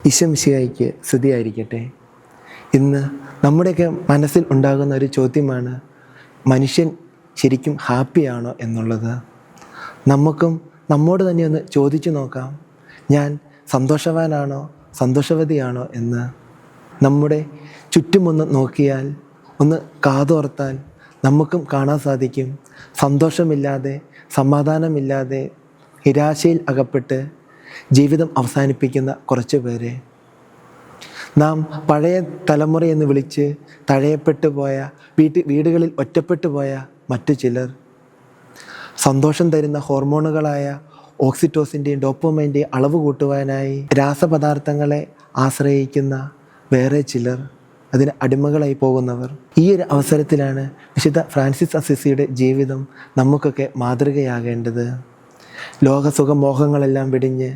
ഈശോ മിശിഹായ്ക്ക് സ്തുതിയായിരിക്കട്ടെ. ഇന്ന് നമ്മുടെയൊക്കെ മനസ്സിൽ ഉണ്ടാകുന്ന ഒരു ചോദ്യമാണ്, മനുഷ്യൻ ശരിക്കും ഹാപ്പിയാണോ എന്നുള്ളത്. നമുക്കും നമ്മോട് തന്നെ ഒന്ന് ചോദിച്ചു നോക്കാം, ഞാൻ സന്തോഷവാനാണോ സന്തോഷവതിയാണോ എന്ന്. നമ്മുടെ ചുറ്റുമൊന്ന് നോക്കിയാൽ, ഒന്ന് കാതോർത്താൽ നമുക്കും കാണാൻ സാധിക്കും, സന്തോഷമില്ലാതെ, സമാധാനമില്ലാതെ, നിരാശയിൽ അകപ്പെട്ട് ജീവിതം അവസാനിപ്പിക്കുന്ന കുറച്ച് പേരെ. നാം പഴയ തലമുറയെന്ന് വിളിച്ച് തഴയപ്പെട്ടു പോയ, വീടുകളിൽ ഒറ്റപ്പെട്ടു പോയ മറ്റു ചിലർ, സന്തോഷം തരുന്ന ഹോർമോണുകളായ ഓക്സിറ്റോസിൻ്റെയും ഡോപ്പമൈൻ്റെയും അളവ് കൂട്ടുവാനായി രാസപദാർത്ഥങ്ങളെ ആശ്രയിക്കുന്ന വേറെ ചിലർ, അതിന് അടിമകളായി പോകുന്നവർ. ഈ ഒരു അവസരത്തിലാണ് വിശുദ്ധ ഫ്രാൻസിസ് അസിസിയുടെ ജീവിതം നമുക്കൊക്കെ മാതൃകയാകേണ്ടത്. ലോകസുഖമോഹങ്ങളെല്ലാം വെടിഞ്ഞ്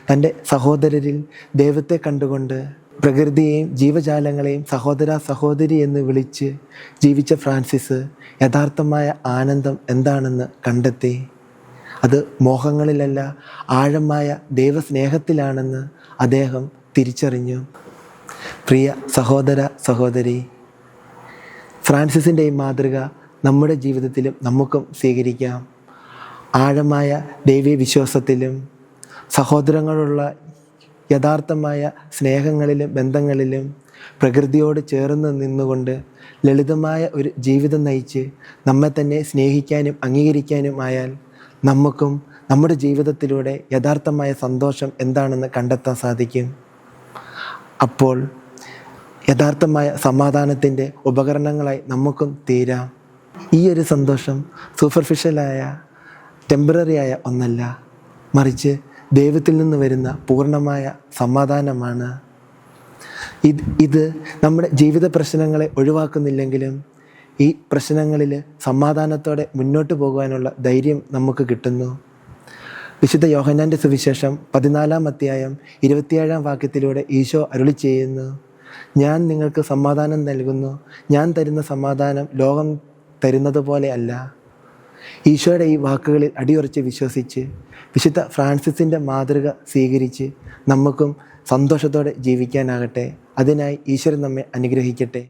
തൻ്റെ സഹോദരരിൽ ദൈവത്തെ കണ്ടുകൊണ്ട് പ്രകൃതിയെയും ജീവജാലങ്ങളെയും സഹോദര സഹോദരി എന്ന് വിളിച്ച് ജീവിച്ച ഫ്രാൻസിസ് യഥാർത്ഥമായ ആനന്ദം എന്താണെന്ന് കണ്ടെത്തി. അത് മോഹങ്ങളിലല്ല, ആഴമായ ദൈവസ്നേഹത്തിലാണെന്ന് അദ്ദേഹം തിരിച്ചറിഞ്ഞു. പ്രിയ സഹോദര സഹോദരി, ഫ്രാൻസിസിൻ്റെ ഈ മാതൃക നമ്മുടെ ജീവിതത്തിലും നമുക്കും സ്വീകരിക്കാം. ആഴമായ ദൈവീയ വിശ്വാസത്തിലും സഹോദരങ്ങളുള്ള യഥാർത്ഥമായ സ്നേഹങ്ങളിലും ബന്ധങ്ങളിലും പ്രകൃതിയോട് ചേർന്ന് നിന്നുകൊണ്ട് ലളിതമായ ഒരു ജീവിതം നയിച്ച് നമ്മെ തന്നെ സ്നേഹിക്കാനും അംഗീകരിക്കാനുമായാൽ നമുക്കും നമ്മുടെ ജീവിതത്തിലൂടെ യഥാർത്ഥമായ സന്തോഷം എന്താണെന്ന് കണ്ടെത്താൻ സാധിക്കും. അപ്പോൾ യഥാർത്ഥമായ സമാധാനത്തിൻ്റെ ഉപകരണങ്ങളായി നമുക്കും തീരാം. ഈ ഒരു സന്തോഷം സൂപ്പർഫിഷ്യലായ ടെമ്പററിയായ ഒന്നല്ല, മറിച്ച് ദൈവത്തിൽ നിന്ന് വരുന്ന പൂർണ്ണമായ സമാധാനമാണ്. ഇത് നമ്മുടെ ജീവിത പ്രശ്നങ്ങളെ ഒഴിവാക്കുന്നില്ലെങ്കിലും ഈ പ്രശ്നങ്ങളിൽ സമാധാനത്തോടെ മുന്നോട്ട് പോകുവാനുള്ള ധൈര്യം നമുക്ക് കിട്ടുന്നു. വിശുദ്ധ യോഹന്നാൻ്റെ സുവിശേഷം 14-ാം അധ്യായം 27-ാം വാക്യത്തിലൂടെ ഈശോ അരുളി ചെയ്യുന്നു, ഞാൻ നിങ്ങൾക്ക് സമാധാനം നൽകുന്നു, ഞാൻ തരുന്ന സമാധാനം ലോകം തരുന്നത് പോലെ അല്ല. ഈശോയുടെ ഈ വാക്കുകളിൽ അടിയുറച്ച് വിശ്വസിച്ച് വിശുദ്ധ ഫ്രാൻസിസിൻ്റെ മാതൃക സ്വീകരിച്ച് നമുക്കും സന്തോഷത്തോടെ ജീവിക്കാനാകട്ടെ. അതിനായി ഈശ്വരൻ നമ്മെ അനുഗ്രഹിക്കട്ടെ.